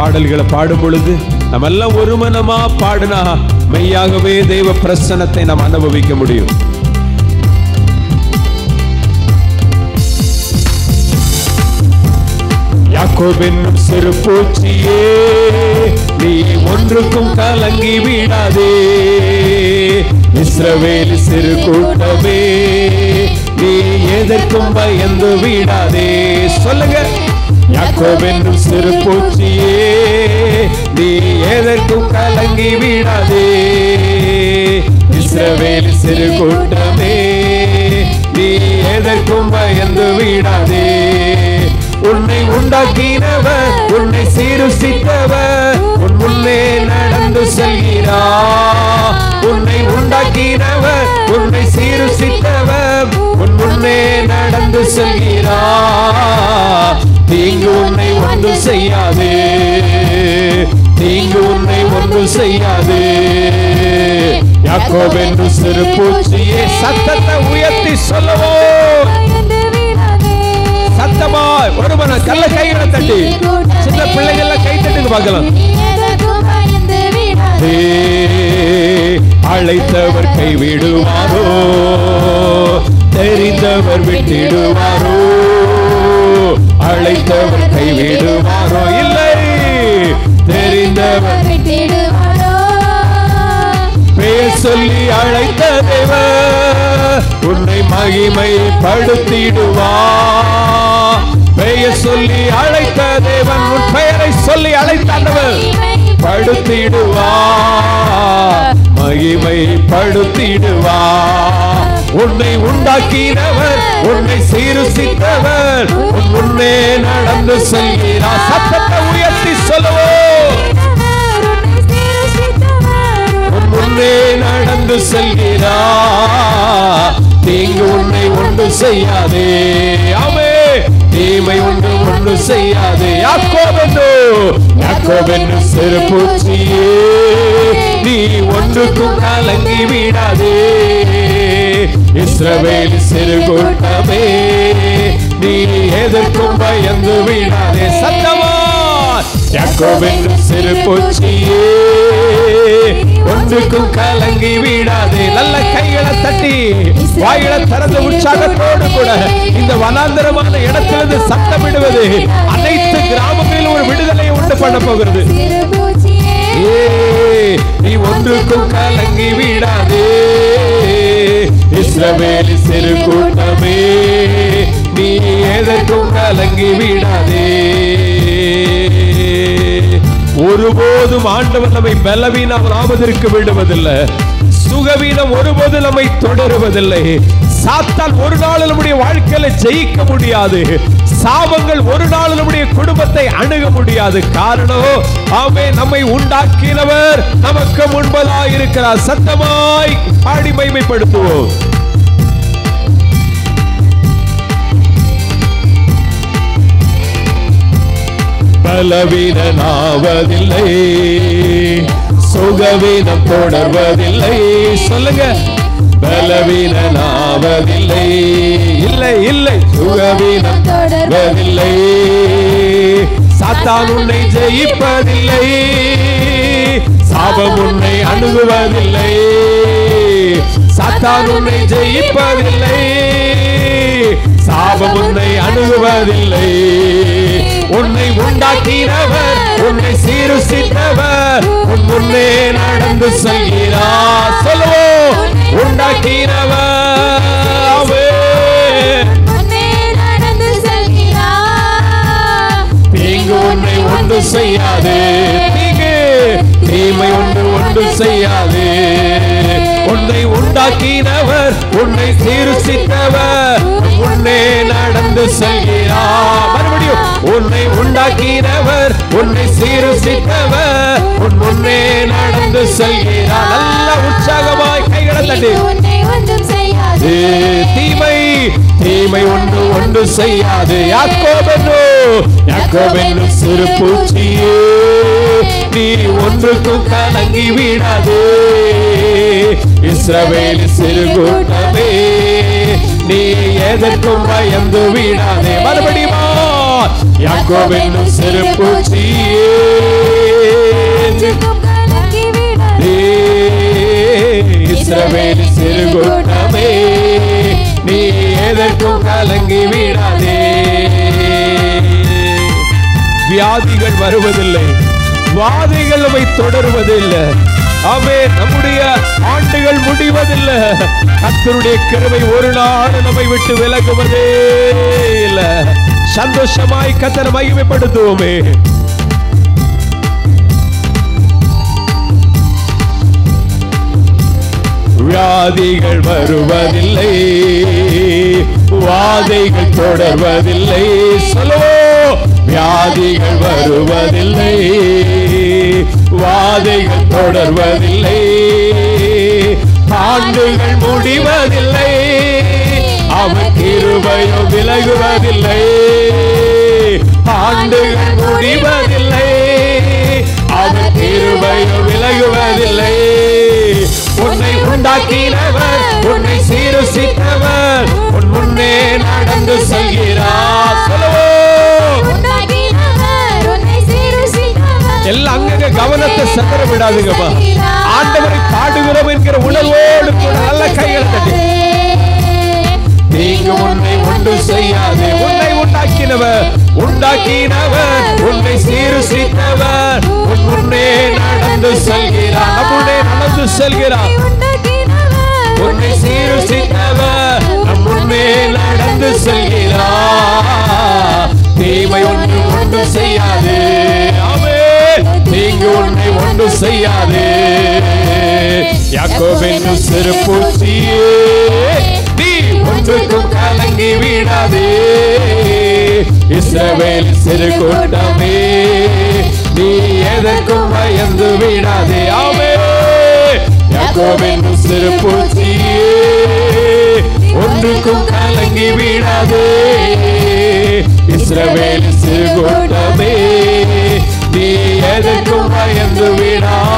பாடல்களை பாடும் பொழுது நம்ம எல்லாம் ஒரு மனமா பாடினா மெய்யாகவே தெய்வ பிரசன்னத்தை நாம் அனுபவிக்க முடியும். யாக்கோபு என்னும் சிறு பூச்சியே, நீ ஒன்றுக்கும் கலங்கி விடாதே. இஸ்ரவேல் சிறு கூட்டமே, நீ எதற்கும் பயந்து விடாதே. சொல்லுங்க, யாக்கோபு என்னும் சிறு பூச்சியே, நீ எதற்கும் கலங்கி விடாதே. இஸ்ரவேல் சிறு கூட்டமே, நீ எதற்கும் பயந்து விடாதே. உன்னை உண்டாக்கினவர், உன்னை சீருசித்தவர் உன் முன்னே நடந்து செல்கிறார். உன்னை உண்டாக்கினவர், உன்னை சீருசித்தவர் உன் முன்னே நடந்து செல்கிறார். தீங்கு உன்னை ஒன்று செய்யாதே, தீங்கு உன்னை ஒன்று செய்யாதே. யாக்கோபு என்னும் சிறு பூச்சியே, சத்தத்தை உயர்த்தி சொல்லவோ, சத்தமா ஒருவன கல்ல கைகளை தட்டி, சின்ன பிள்ளைகள் கை தட்டுங்க பார்க்கலாம். அழைத்தவர் கைவிடுவாரோ, தெரிந்தவர் விட்டிடுவாரோ. அழைத்தவர் கைவிடுவாரோ, இல்லை தெரிந்தவர் விட்டிடுவாரோ. பெயர் சொல்லி அழைத்த தேவர் உன்னை மகிமைப்படுத்திடுவார். பெயர் சொல்லி அழைத்த தேவன் உன் பெயரை சொல்லி அழைத்தவர் படுத்திடுவார், மகிமைப்படுத்திடுவார். உன்னை உண்டாக்கினவர், உன்னை சீருசித்தவர் உன் முன்னே நடந்து செல்கிறார். சத்தத்தை உயர்த்தி சொல்லுவோம், உன் முன்னே நடந்து செல்கிறார். தீங்கு உன்னை ஒன்று செய்யாதே, ஆமே தீமை ஒன்று ஒன்று செய்யாதே. யாக்கோபு என்னும் சிறு பூச்சியே, நீ ஒன்றுக்கும் கலங்கி விடாதே. இஸ்ரவேல் சிறு கூட்டமே, நீ எதற்கும் பயந்து விடாதே. சத்தமா, யாக்கோபு என்னும் சிறு பூச்சியே, ஒன்றுக்கும் கலங்கி விடாதே. நல்ல கைகளை தட்டி வாயில திறந்த உற்சாகத்தோடு கூட இந்த வனாந்தரமான இடத்திலிருந்து சத்தமிடுவது அனைத்து கிராமங்களிலும் ஒரு விடுதலையை உண்டு பண்ண போகிறது. நீ ஒன்றுக்கும் கலங்கி விடாதே. இஸ்ரவேல் சிறு கூட்டமே, நீ எதற்கும் கலங்கி விடாதே. ஒருபோதும் ஆண்டவர் நம்மை பலவீனமாவதற்கு விடுவதில்லை. சுகவீனம் ஒருபோது நம்மை தொடருவதில்லை. சாத்தான் ஒரு நாள் நம்முடைய வாழ்க்கையில ஜெயிக்க முடியாது. சாபங்கள் ஒரு நாள் நம்முடைய குடும்பத்தை அணுக முடியாது. காரணம், ஆமே நம்மை உண்டாக்கினவர் நமக்கு முன்பதாய் இருக்கிறார். சத்தமாய் பாடி மகிமைப்படுத்துவோம். பலவீனனாவதில்லை, சுகவீனம் தொடர்வதில்லை. சொல்லுங்க, பலவீனனாவதில்லை, இல்லை இல்லை சுகவீனம் தொடர்வதில்லை. சாத்தான் உன்னை ஜெயிப்பதில்லை, சாபம் உன்னை அணுகுவதில்லை. சாத்தான் உன்னை ஜெயிப்பதில்லை, சாபம் உன்னை அணுகுவதில்லை. உன்னை உண்டாக்கினவர், உன்னை சீருசித்தவர் உன் முன்னே நடந்து செல்கிறார். சொல்லுவோம், உண்டாக்கினவர் தீங்கு உன்னை ஒன்று செய்யாது, தீங்கு தீமை ஒன்று செய்யாது. உன்னை உண்டாக்கினவர், உன்னை சீருசித்தவர் முன்னே நடந்து செல்கிறார். மறுபடியும், உன்னை உண்டாக்கினவர், உன்னை சீருசித்தவர் உன் முன்னே நடந்து செல்கிறார். நல்ல உற்சாகமாய் கைகளை தட்டி, தீமை தீமை ஒன்று செய்யாது. யாக்கோபு என்னும் சிறு பூச்சியே, நீ ஒன்றுக்கும் கலங்கி விடாதே. இஸ்ரவேல் சிறு கூட்டமே, நீ எதற்கும் பயந்து விடாதே. மறுபடியும் யாக்கோபு என்னும் சிறு பூச்சியே இஸ்ரவேல் சிறு கூட்டமே நீ எதற்கும் கலங்கி விடாதே. வியாதிகள் வருவதில்லை, வாதைகள் நம்மை தொடருவதில்லை. ஆமென். நம்முடைய ஆண்டுகள் முடிவதில்லை. கர்த்தருடைய கிருபை ஒரு நாள் நம்மை விட்டு விலகுவதே இல்லை. சந்தோஷமாய் கர்த்தரை மகிமைப்படுத்துவோமே. வியாதிகள் வருவதில்லை, வாதைகள் தொடர்வதில்லை. சொல்லுவோம். வியாதிகள் வருவதில்லை, வாதைகள் தொடர்வதில்லை, ஆண்டுகள் முடிவதில்லை, அவர் கிருபையோ விலகுவதில்லை. ஆண்டுகள் முடிவதில்லை, அவர் கிருபையோ விலகுவதில்லை. உன்னை உண்டாக்கினவர், உன்னை சீருசித்தவர், உன் முன்னே நடந்து செல்கிறார். சொல்லுவோம். எல்லாம் அங்கங்க கவனத்தை செதற விடாதுங்கப்பா. ஆண்டவரை பாடுகிறோம் என்கிற உணர்வோடு கூட நல்ல கைகளை தட்டி. நீங்க உன்னை ஒன்று செய்யாது. உன்னை உண்டாக்கினவர், உன்னை சீருசித்தவர், உன் முன்னே நடந்து செல்கிறார். நம்முடைய நடந்து செல்கிறார். உன்னை சீருசித்தவர் நம் முன்னே நடந்து செல்கிறார். தீமை ஒன்று செய்யாது. நீங்க உன்னை ஒன்று செய்யாது. யாக்கோபு என்னும் சிறு பூச்சியே நீ ஒன்றுக்கும் கலங்கி விடாதே. இஸ்ரவேல் சிறு கூட்டமே நீ எதற்கும் பயந்து விடாதே. ஆமென். யாக்கோபு என்னும் சிறு பூச்சியே ஒன்றுக்கும் கலங்கி விடாதே. இஸ்ரவேல் சிறு கூட்டமே நீ எதற்கும் பயந்து விடாதே.